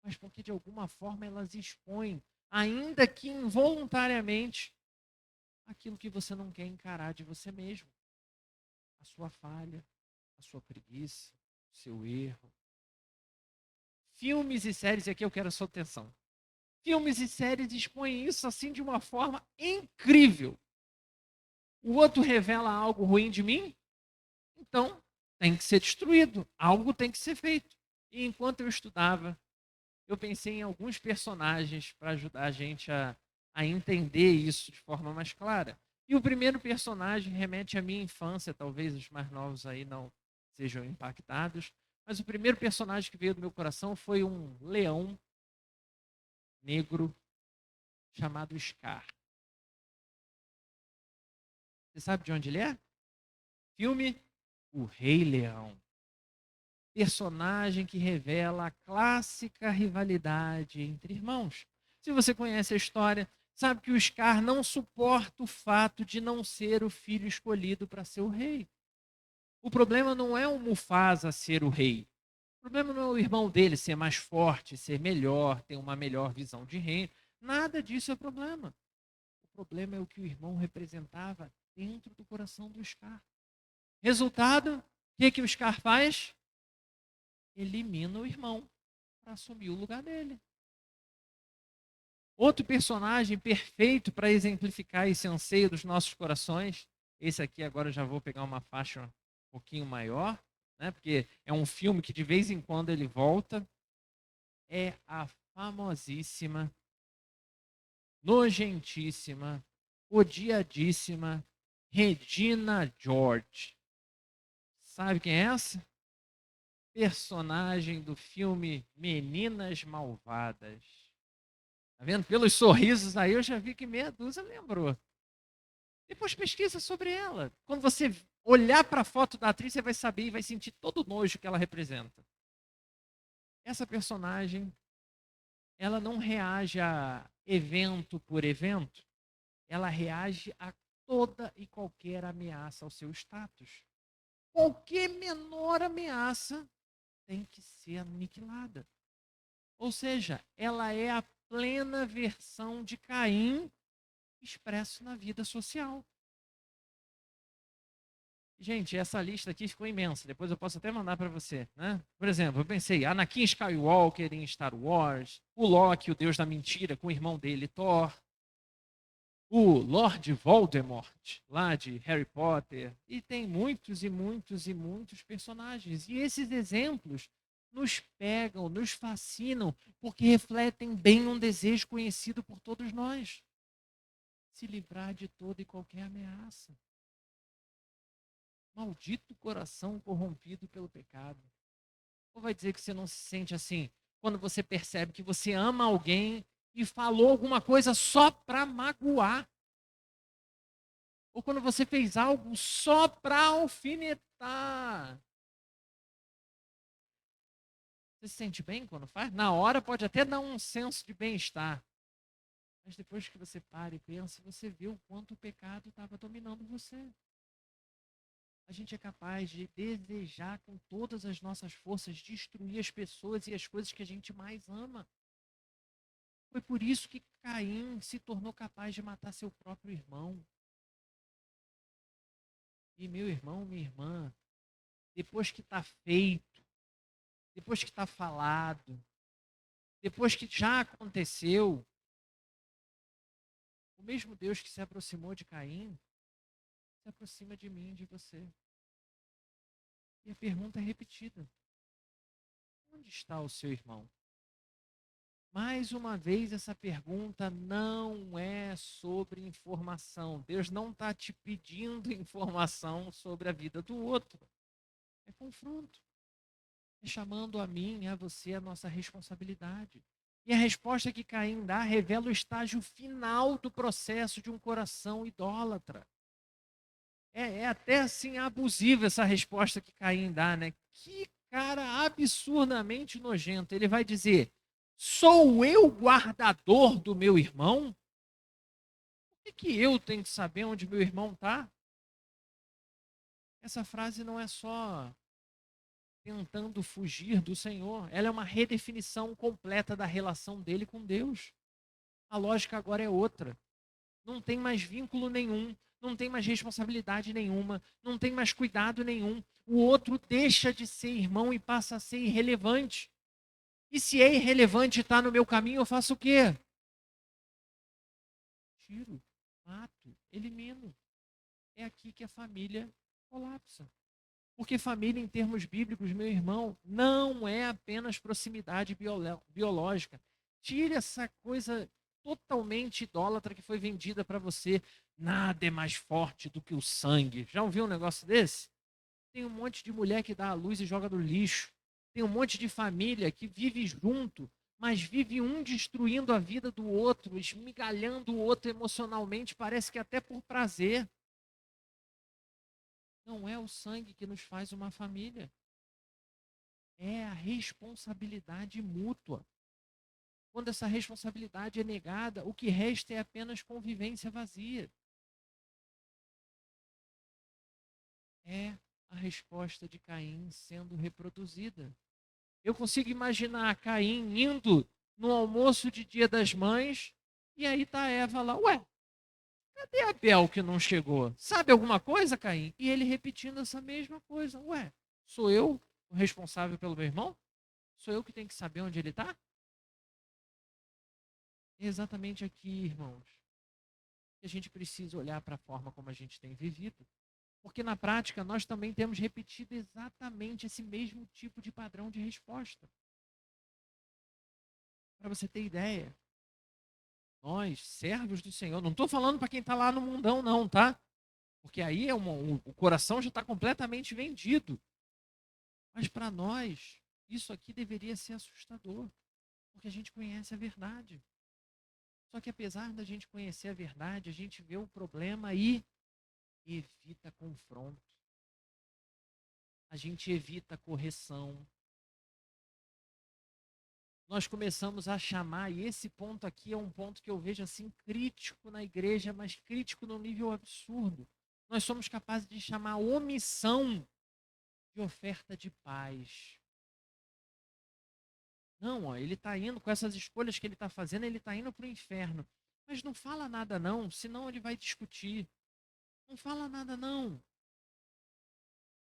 S1: mas porque de alguma forma elas expõem, ainda que involuntariamente, aquilo que você não quer encarar de você mesmo. A sua falha, a sua preguiça, o seu erro. Filmes e séries, e aqui eu quero a sua atenção. Filmes e séries expõem isso assim de uma forma incrível. O outro revela algo ruim de mim, então tem que ser destruído, algo tem que ser feito. E enquanto eu estudava, eu pensei em alguns personagens para ajudar a gente a entender isso de forma mais clara. E o primeiro personagem remete à minha infância, talvez os mais novos aí não sejam impactados, mas o primeiro personagem que veio do meu coração foi um leão negro chamado Scar. Você sabe de onde ele é? Filme O Rei Leão. Personagem que revela a clássica rivalidade entre irmãos. Se você conhece a história, sabe que o Scar não suporta o fato de não ser o filho escolhido para ser o rei. O problema não é o Mufasa ser o rei. O problema não é o irmão dele ser mais forte, ser melhor, ter uma melhor visão de reino. Nada disso é problema. O problema é o que o irmão representava dentro do coração do Scar. Resultado, o que o Scar faz? Elimina o irmão para assumir o lugar dele. Outro personagem perfeito para exemplificar esse anseio dos nossos corações, esse aqui agora eu já vou pegar uma faixa um pouquinho maior, né? Porque é um filme que de vez em quando ele volta, é a famosíssima, nojentíssima, odiadíssima Regina George. Sabe quem é essa? Personagem do filme Meninas Malvadas. Tá vendo? Pelos sorrisos aí eu já vi que meia dúzia lembrou. Depois pesquisa sobre ela. Quando você olhar para a foto da atriz, você vai saber e vai sentir todo o nojo que ela representa. Essa personagem, ela não reage a evento por evento, ela reage a toda e qualquer ameaça ao seu status. Qualquer menor ameaça tem que ser aniquilada. Ou seja, ela é a plena versão de Caim expresso na vida social. Gente, essa lista aqui ficou imensa. Depois eu posso até mandar para você, né? Por exemplo, eu pensei Anakin Skywalker em Star Wars, o Loki, o deus da mentira, com o irmão dele, Thor, o Lord Voldemort, lá de Harry Potter, e tem muitos e muitos e muitos personagens. E esses exemplos nos pegam, nos fascinam, porque refletem bem um desejo conhecido por todos nós: se livrar de toda e qualquer ameaça. Maldito coração corrompido pelo pecado. Ou vai dizer que você não se sente assim quando você percebe que você ama alguém e falou alguma coisa só para magoar? Ou quando você fez algo só para alfinetar? Você se sente bem quando faz? Na hora pode até dar um senso de bem-estar. Mas depois que você para e pensa, você vê o quanto o pecado estava dominando você. A gente é capaz de desejar com todas as nossas forças destruir as pessoas e as coisas que a gente mais ama. Foi por isso que Caim se tornou capaz de matar seu próprio irmão. E meu irmão, minha irmã, depois que está feito, depois que está falado, depois que já aconteceu, o mesmo Deus que se aproximou de Caim se aproxima de mim e de você. E a pergunta é repetida: onde está o seu irmão? Mais uma vez, essa pergunta não é sobre informação. Deus não está te pedindo informação sobre a vida do outro. É confronto. É chamando a mim e a você a nossa responsabilidade. E a resposta que Caim dá revela o estágio final do processo de um coração idólatra. É até assim abusiva essa resposta que Caim dá, né? Que cara absurdamente nojento. Ele vai dizer: sou eu guardador do meu irmão? Por que eu tenho que saber onde meu irmão está? Essa frase não é só tentando fugir do Senhor, ela é uma redefinição completa da relação dele com Deus. A lógica agora é outra. Não tem mais vínculo nenhum, não tem mais responsabilidade nenhuma, não tem mais cuidado nenhum. O outro deixa de ser irmão e passa a ser irrelevante. E se é irrelevante e está no meu caminho, eu faço o quê? Tiro, mato, elimino. É aqui que a família colapsa. Porque família, em termos bíblicos, meu irmão, não é apenas proximidade biológica. Tire essa coisa totalmente idólatra que foi vendida para você. Nada é mais forte do que o sangue. Já ouviu um negócio desse? Tem um monte de mulher que dá a luz e joga no lixo. Tem um monte de família que vive junto, mas vive um destruindo a vida do outro, esmigalhando o outro emocionalmente, parece que até por prazer. Não é o sangue que nos faz uma família. É a responsabilidade mútua. Quando essa responsabilidade é negada, o que resta é apenas convivência vazia. É a resposta de Caim sendo reproduzida. Eu consigo imaginar Caim indo no almoço de Dia das Mães e aí tá Eva lá. Ué, Cadê Abel que não chegou? Sabe alguma coisa, Caim? E ele repetindo essa mesma coisa. Ué, sou eu o responsável pelo meu irmão? Sou eu que tenho que saber onde ele está? É exatamente aqui, irmãos, que a gente precisa olhar para a forma como a gente tem vivido. Porque na prática nós também temos repetido exatamente esse mesmo tipo de padrão de resposta. Para você ter ideia, nós, servos do Senhor, não estou falando para quem está lá no mundão, não, tá? Porque aí o coração já está completamente vendido. Mas para nós, isso aqui deveria ser assustador, porque a gente conhece a verdade. Só que apesar da gente conhecer a verdade, a gente vê o problema e evita confronto. A gente evita correção. Nós começamos a chamar, e esse ponto aqui é um ponto que eu vejo assim crítico na igreja, mas crítico num nível absurdo. Nós somos capazes de chamar omissão de oferta de paz. Não, ó, ele está indo com essas escolhas que ele está fazendo, ele está indo para o inferno. Mas não fala nada não, senão ele vai discutir. Não fala nada não.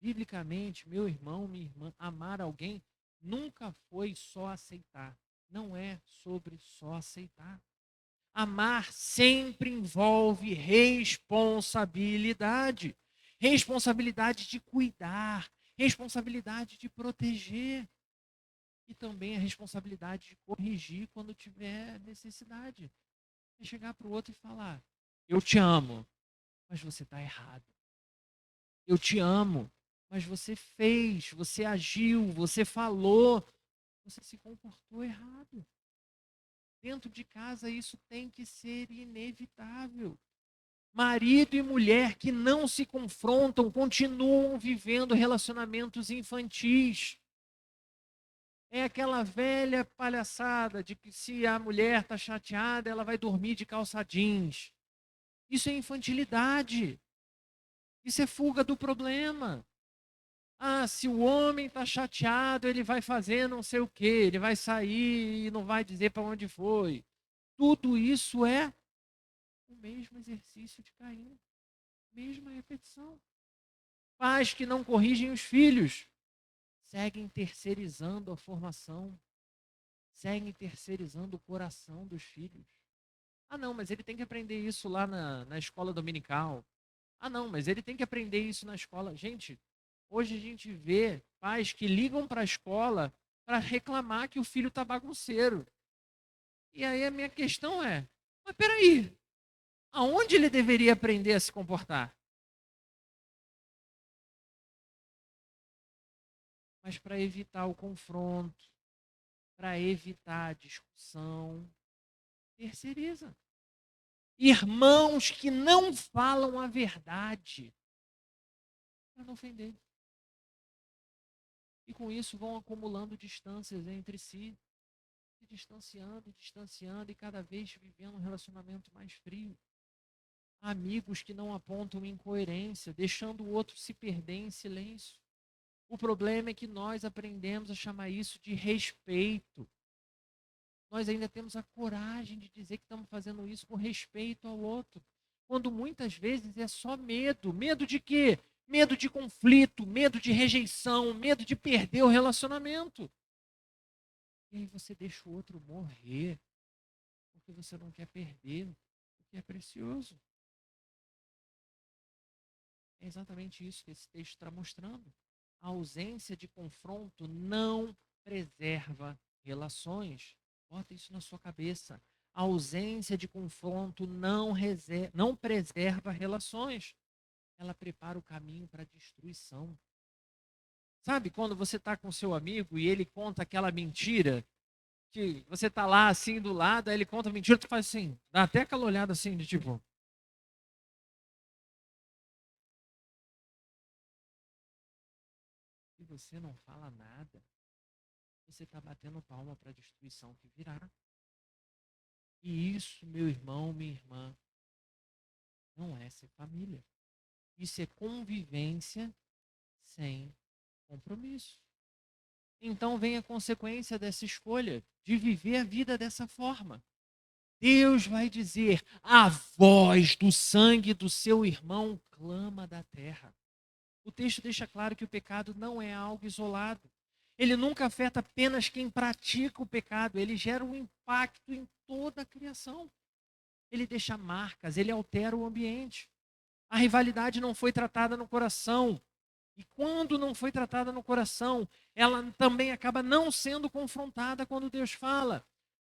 S1: Biblicamente, meu irmão, minha irmã, amar alguém nunca foi só aceitar. Não é sobre só aceitar. Amar sempre envolve responsabilidade. Responsabilidade de cuidar, responsabilidade de proteger. E também a responsabilidade de corrigir quando tiver necessidade. É chegar para o outro e falar: eu te amo, mas você está errado. Eu te amo, mas você fez, você agiu, você falou, você se comportou errado. Dentro de casa isso tem que ser inevitável. Marido e mulher que não se confrontam continuam vivendo relacionamentos infantis. É aquela velha palhaçada de que se a mulher está chateada, ela vai dormir de calça jeans. Isso é infantilidade. Isso é fuga do problema. Ah, se o homem está chateado, ele vai fazer não sei o quê, ele vai sair e não vai dizer para onde foi. Tudo isso é o mesmo exercício de Caim, mesma repetição. Pais que não corrigem os filhos seguem terceirizando a formação, seguem terceirizando o coração dos filhos. Ah, não, mas ele tem que aprender isso lá na escola dominical. Ah, não, mas ele tem que aprender isso na escola. Gente, hoje a gente vê pais que ligam para a escola para reclamar que o filho está bagunceiro. E aí a minha questão é: mas peraí, aonde ele deveria aprender a se comportar? Mas para evitar o confronto, para evitar a discussão, terceiriza. Irmãos que não falam a verdade para não ofender. E com isso vão acumulando distâncias entre si, se distanciando, distanciando e cada vez vivendo um relacionamento mais frio. Amigos que não apontam incoerência, deixando o outro se perder em silêncio. O problema é que nós aprendemos a chamar isso de respeito. Nós ainda temos a coragem de dizer que estamos fazendo isso com respeito ao outro. Quando muitas vezes é só medo. Medo de quê? Medo de conflito, medo de rejeição, medo de perder o relacionamento. E aí você deixa o outro morrer, porque você não quer perder o que é precioso. É exatamente isso que esse texto está mostrando. A ausência de confronto não preserva relações. Bota isso na sua cabeça. A ausência de confronto não preserva relações. Ela prepara o caminho para a destruição. Sabe quando você está com seu amigo e ele conta aquela mentira, que você está lá assim do lado, aí ele conta a mentira, tu faz assim, dá até aquela olhada assim de tipo... E você não fala nada, você está batendo palma para a destruição que virá. E isso, meu irmão, minha irmã, não é ser família. Isso é convivência sem compromisso. Então vem a consequência dessa escolha de viver a vida dessa forma. Deus vai dizer: a voz do sangue do seu irmão clama da terra. O texto deixa claro que o pecado não é algo isolado. Ele nunca afeta apenas quem pratica o pecado, ele gera um impacto em toda a criação. Ele deixa marcas, ele altera o ambiente. A rivalidade não foi tratada no coração. E quando não foi tratada no coração, ela também acaba não sendo confrontada quando Deus fala.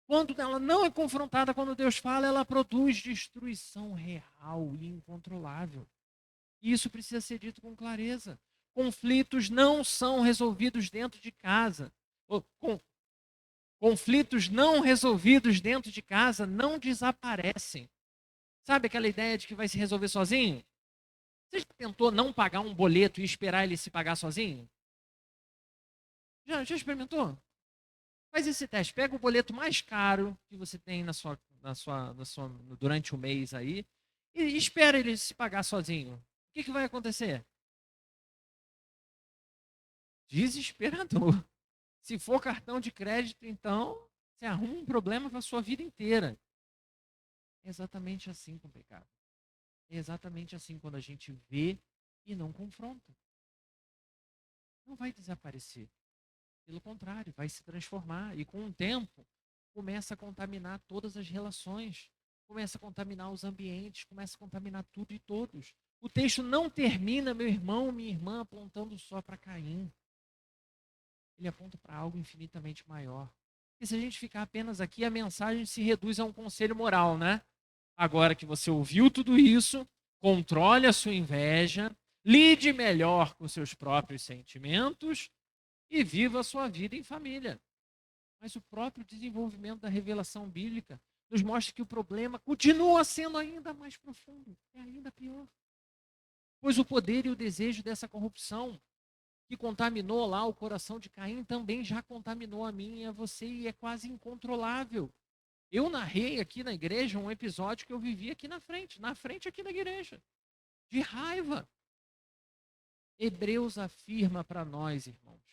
S1: Quando ela não é confrontada quando Deus fala, ela produz destruição real e incontrolável. E isso precisa ser dito com clareza. Conflitos não são resolvidos dentro de casa. Conflitos não resolvidos dentro de casa não desaparecem. Sabe aquela ideia de que vai se resolver sozinho? Você já tentou não pagar um boleto e esperar ele se pagar sozinho? Já experimentou? Faz esse teste. Pega o boleto mais caro que você tem durante o mês aí e espera ele se pagar sozinho. O que vai acontecer? Desesperador. Se for cartão de crédito, então você arruma um problema para a sua vida inteira. É exatamente assim com o pecado. É exatamente assim quando a gente vê e não confronta. Não vai desaparecer. Pelo contrário, vai se transformar. E com o tempo, começa a contaminar todas as relações. Começa a contaminar os ambientes. Começa a contaminar tudo e todos. O texto não termina, meu irmão, minha irmã, apontando só para Caim. Ele aponta para algo infinitamente maior. E se a gente ficar apenas aqui, a mensagem se reduz a um conselho moral, né? Agora que você ouviu tudo isso, controle a sua inveja, lide melhor com seus próprios sentimentos e viva a sua vida em família. Mas o próprio desenvolvimento da revelação bíblica nos mostra que o problema continua sendo ainda mais profundo, é ainda pior. Pois o poder e o desejo dessa corrupção que contaminou lá o coração de Caim também já contaminou a mim e a você e é quase incontrolável. Eu narrei aqui na igreja um episódio que eu vivi aqui na frente aqui da igreja, de raiva. Hebreus afirma para nós, irmãos,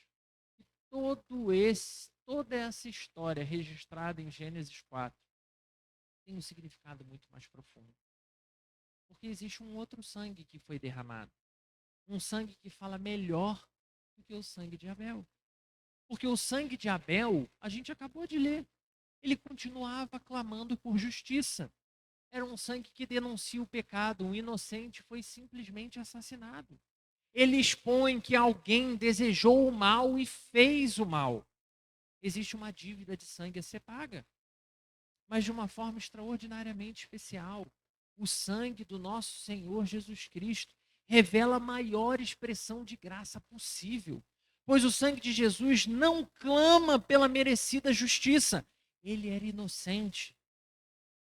S1: que toda essa história registrada em Gênesis 4 tem um significado muito mais profundo. Porque existe um outro sangue que foi derramado. Um sangue que fala melhor do que o sangue de Abel. Porque o sangue de Abel, a gente acabou de ler, ele continuava clamando por justiça. Era um sangue que denuncia o pecado. Um inocente foi simplesmente assassinado. Ele expõe que alguém desejou o mal e fez o mal. Existe uma dívida de sangue a ser paga. Mas de uma forma extraordinariamente especial. O sangue do nosso Senhor Jesus Cristo revela a maior expressão de graça possível. Pois o sangue de Jesus não clama pela merecida justiça. Ele era inocente.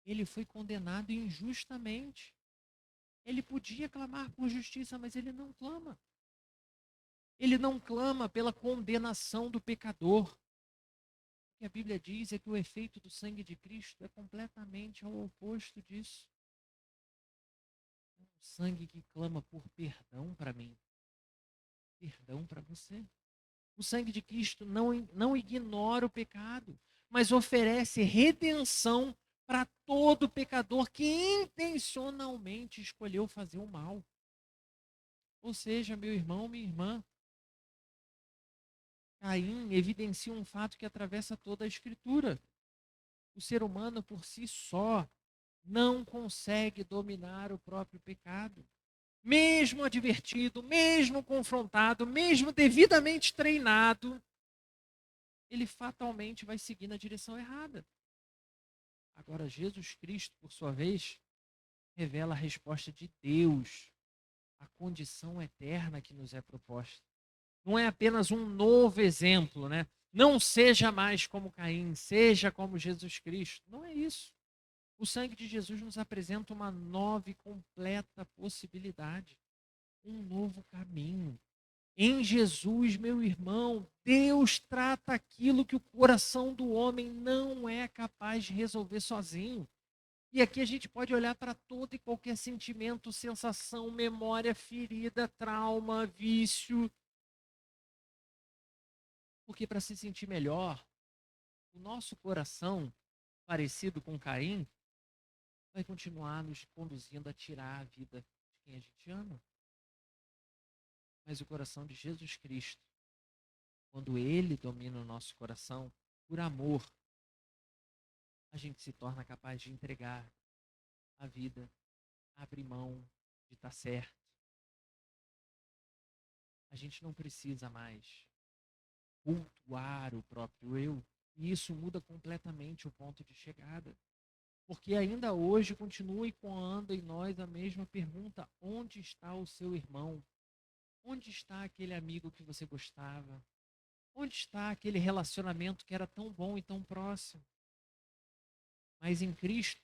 S1: Ele foi condenado injustamente. Ele podia clamar por justiça, mas ele não clama. Ele não clama pela condenação do pecador. O que a Bíblia diz é que o efeito do sangue de Cristo é completamente ao oposto disso. É um sangue que clama por perdão para mim, perdão para você. O sangue de Cristo não ignora o pecado, mas oferece redenção para todo pecador que intencionalmente escolheu fazer o mal. Ou seja, meu irmão, minha irmã, Caim evidencia um fato que atravessa toda a Escritura. O ser humano por si só não consegue dominar o próprio pecado. Mesmo advertido, mesmo confrontado, mesmo devidamente treinado, ele fatalmente vai seguir na direção errada. Agora, Jesus Cristo, por sua vez, revela a resposta de Deus, a condição eterna que nos é proposta. Não é apenas um novo exemplo, né? Não seja mais como Caim, seja como Jesus Cristo. Não é isso. O sangue de Jesus nos apresenta uma nova e completa possibilidade, um novo caminho. Em Jesus, meu irmão, Deus trata aquilo que o coração do homem não é capaz de resolver sozinho. E aqui a gente pode olhar para todo e qualquer sentimento, sensação, memória, ferida, trauma, vício. Porque para se sentir melhor, o nosso coração, parecido com Caim, vai continuar nos conduzindo a tirar a vida de quem a gente ama. Mas o coração de Jesus Cristo, quando Ele domina o nosso coração, por amor, a gente se torna capaz de entregar a vida, abrir mão de estar certo. A gente não precisa mais cultuar o próprio eu. E isso muda completamente o ponto de chegada. Porque ainda hoje continua ecoando em nós a mesma pergunta: onde está o seu irmão? Onde está aquele amigo que você gostava? Onde está aquele relacionamento que era tão bom e tão próximo? Mas em Cristo,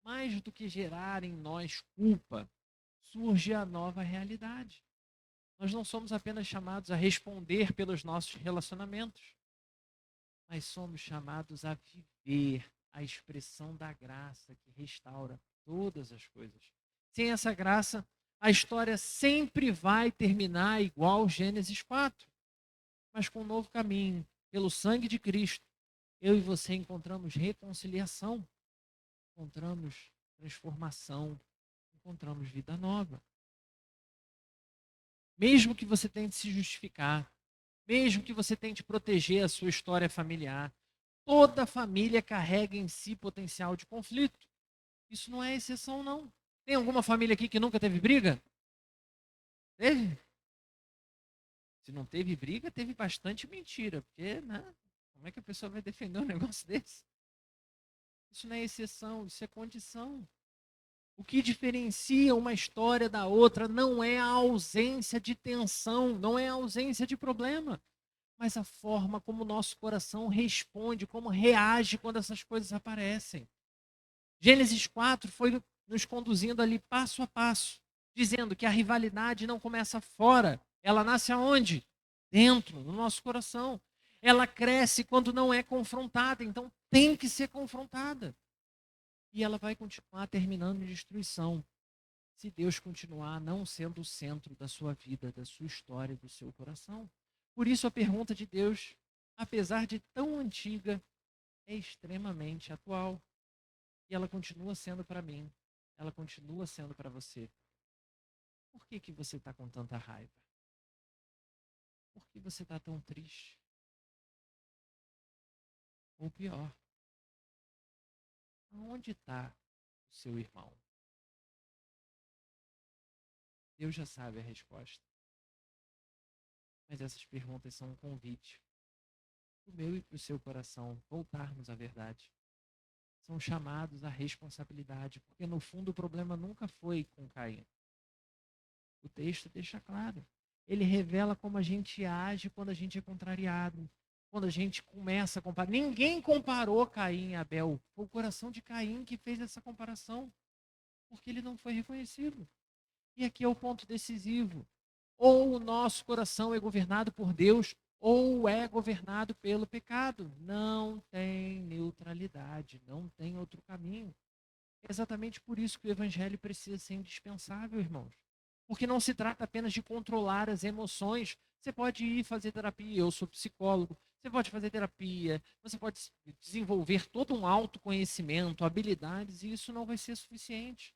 S1: mais do que gerar em nós culpa, surge a nova realidade. Nós não somos apenas chamados a responder pelos nossos relacionamentos, mas somos chamados a viver a expressão da graça que restaura todas as coisas. Sem essa graça, a história sempre vai terminar igual Gênesis 4, mas com um novo caminho. Pelo sangue de Cristo, eu e você encontramos reconciliação, encontramos transformação, encontramos vida nova. Mesmo que você tente se justificar, mesmo que você tente proteger a sua história familiar, toda família carrega em si potencial de conflito. Isso não é exceção, não. Tem alguma família aqui que nunca teve briga? Teve? Se não teve briga, teve bastante mentira. Porque, né? Como é que a pessoa vai defender um negócio desse? Isso não é exceção, isso é condição. O que diferencia uma história da outra não é a ausência de tensão, não é a ausência de problema, mas a forma como o nosso coração responde, como reage quando essas coisas aparecem. Gênesis 4 foi nos conduzindo ali passo a passo, dizendo que a rivalidade não começa fora, ela nasce aonde? Dentro, no nosso coração. Ela cresce quando não é confrontada, então tem que ser confrontada. E ela vai continuar terminando em destruição, se Deus continuar não sendo o centro da sua vida, da sua história, do seu coração. Por isso a pergunta de Deus, apesar de tão antiga, é extremamente atual. E ela continua sendo para mim, ela continua sendo para você. Por que que você está com tanta raiva? Por que você está tão triste? Ou pior, aonde está o seu irmão? Deus já sabe a resposta. Mas essas perguntas são um convite para o meu e para o seu coração voltarmos à verdade. São chamados à responsabilidade, porque no fundo o problema nunca foi com Caim. O texto deixa claro. Ele revela como a gente age quando a gente é contrariado, quando a gente começa a comparar. Ninguém comparou Caim e Abel. Foi o coração de Caim que fez essa comparação, porque ele não foi reconhecido. E aqui é o ponto decisivo. Ou o nosso coração é governado por Deus, ou é governado pelo pecado. Não tem neutralidade, não tem outro caminho. É exatamente por isso que o evangelho precisa ser indispensável, irmãos. Porque não se trata apenas de controlar as emoções. Você pode ir fazer terapia, eu sou psicólogo, você pode fazer terapia, você pode desenvolver todo um autoconhecimento, habilidades, e isso não vai ser suficiente.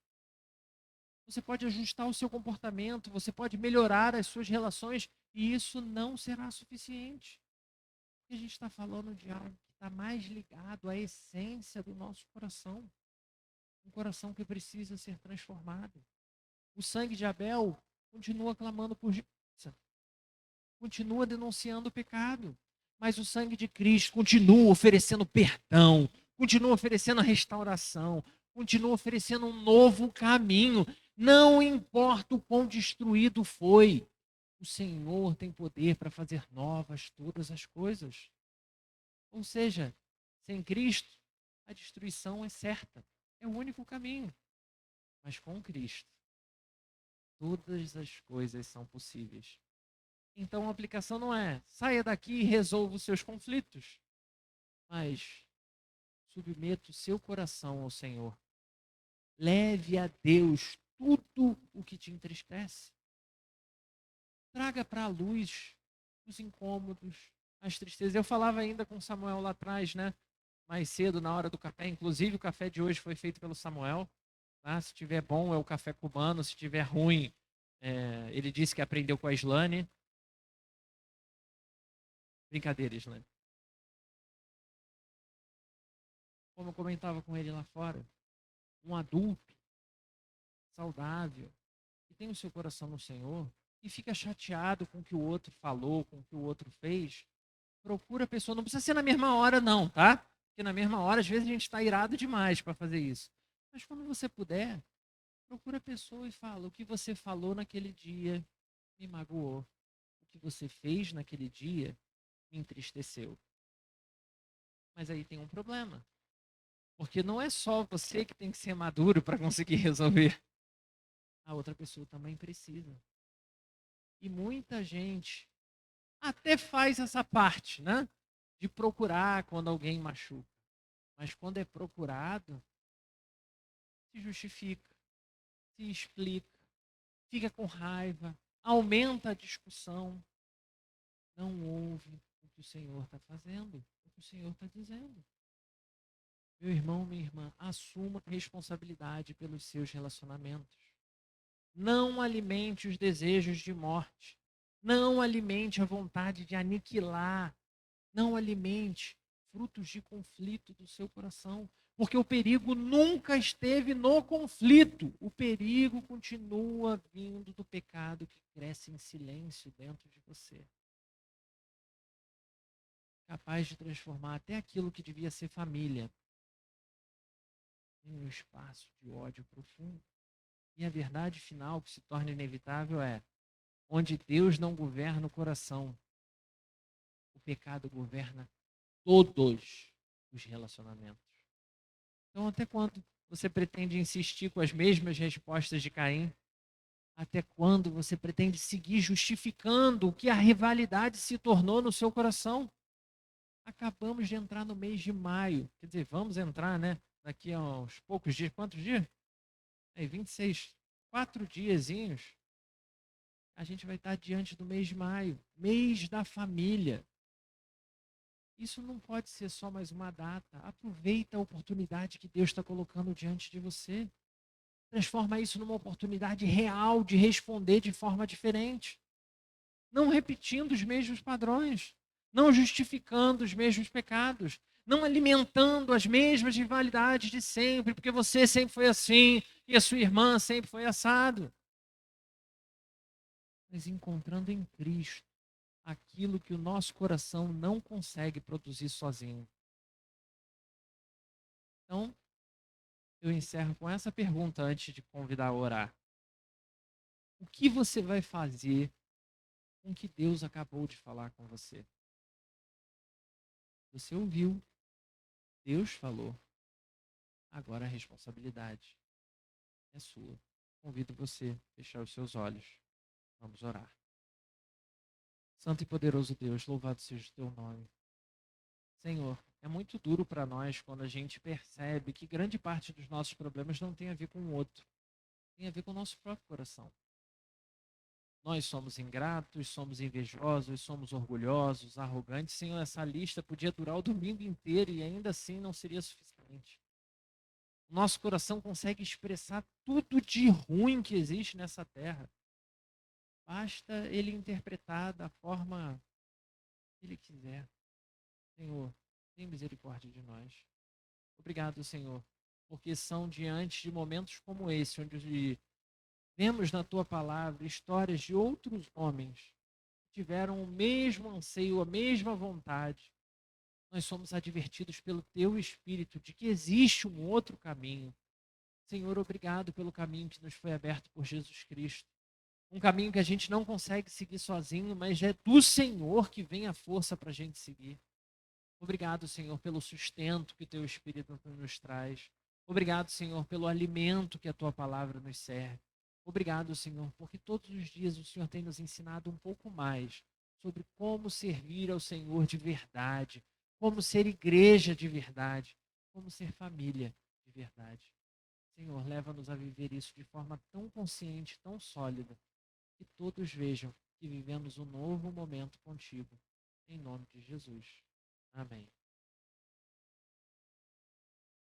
S1: Você pode ajustar o seu comportamento, você pode melhorar as suas relações, e isso não será suficiente. Porque a gente está falando de algo que está mais ligado à essência do nosso coração. Um coração que precisa ser transformado. O sangue de Abel continua clamando por justiça, continua denunciando o pecado, mas o sangue de Cristo continua oferecendo perdão, continua oferecendo a restauração, continua oferecendo um novo caminho. Não importa o quão destruído foi, o Senhor tem poder para fazer novas todas as coisas. Ou seja, sem Cristo, a destruição é certa, é o único caminho. Mas com Cristo, todas as coisas são possíveis. Então a aplicação não é saia daqui e resolva os seus conflitos, mas submeta o seu coração ao Senhor. Leve a Deus tudo o que te entristece. Traga para a luz os incômodos, as tristezas. Eu falava ainda com Samuel lá atrás, né? mais cedo na hora do café. Inclusive, o café de hoje foi feito pelo Samuel. Tá? Se tiver bom, é o café cubano. Se tiver ruim, ele disse que aprendeu com a Islane. Brincadeira, Islane. Como eu comentava com ele lá fora, um adulto saudável, que tem o seu coração no Senhor, e fica chateado com o que o outro falou, com o que o outro fez, procura a pessoa. Não precisa ser na mesma hora, não, tá? Porque na mesma hora, às vezes, a gente está irado demais para fazer isso. Mas quando você puder, procura a pessoa e fala: o que você falou naquele dia me magoou. O que você fez naquele dia me entristeceu. Mas aí tem um problema. Porque não é só você que tem que ser maduro para conseguir resolver. A outra pessoa também precisa. E muita gente até faz essa parte, né? De procurar quando alguém machuca. Mas quando é procurado, se justifica, se explica, fica com raiva, aumenta a discussão. Não ouve o que o Senhor está fazendo, o que o Senhor está dizendo. Meu irmão, minha irmã, assuma a responsabilidade pelos seus relacionamentos. Não alimente os desejos de morte. Não alimente a vontade de aniquilar. Não alimente frutos de conflito do seu coração. Porque o perigo nunca esteve no conflito. O perigo continua vindo do pecado que cresce em silêncio dentro de você. Capaz de transformar até aquilo que devia ser família em um espaço de ódio profundo. E a verdade final que se torna inevitável é: onde Deus não governa o coração, o pecado governa todos os relacionamentos. Então, até quando você pretende insistir com as mesmas respostas de Caim? Até quando você pretende seguir justificando o que a rivalidade se tornou no seu coração? Acabamos de entrar no mês de maio. Quer dizer, vamos entrar, né? Daqui a uns poucos dias. Quantos dias? 26. 4 diazinhos. A gente vai estar diante do mês de maio. Mês da família. Isso não pode ser só mais uma data. Aproveita a oportunidade que Deus está colocando diante de você. Transforma isso numa oportunidade real de responder de forma diferente. Não repetindo os mesmos padrões. Não justificando os mesmos pecados. Não alimentando as mesmas rivalidades de sempre, porque você sempre foi assim e a sua irmã sempre foi assado. Mas encontrando em Cristo aquilo que o nosso coração não consegue produzir sozinho. Então, eu encerro com essa pergunta antes de convidar a orar. O que você vai fazer com o que Deus acabou de falar com você? Você ouviu, Deus falou. Agora a responsabilidade é sua. Convido você a fechar os seus olhos. Vamos orar. Santo e poderoso Deus, louvado seja o teu nome. Senhor, é muito duro para nós quando a gente percebe que grande parte dos nossos problemas não tem a ver com o outro, tem a ver com o nosso próprio coração. Nós somos ingratos, somos invejosos, somos orgulhosos, arrogantes. Senhor, essa lista podia durar o domingo inteiro e ainda assim não seria suficiente. Nosso coração consegue expressar tudo de ruim que existe nessa terra. Basta ele interpretar da forma que ele quiser. Senhor, tem misericórdia de nós. Obrigado, Senhor, porque são diante de momentos como esse, onde vemos na tua palavra histórias de outros homens que tiveram o mesmo anseio, a mesma vontade. Nós somos advertidos pelo teu Espírito de que existe um outro caminho. Senhor, obrigado pelo caminho que nos foi aberto por Jesus Cristo. Um caminho que a gente não consegue seguir sozinho, mas é do Senhor que vem a força para a gente seguir. Obrigado, Senhor, pelo sustento que teu Espírito nos traz. Obrigado, Senhor, pelo alimento que a tua palavra nos serve. Obrigado, Senhor, porque todos os dias o Senhor tem nos ensinado um pouco mais sobre como servir ao Senhor de verdade, como ser igreja de verdade, como ser família de verdade. Senhor, leva-nos a viver isso de forma tão consciente, tão sólida, que todos vejam que vivemos um novo momento contigo. Em nome de Jesus. Amém.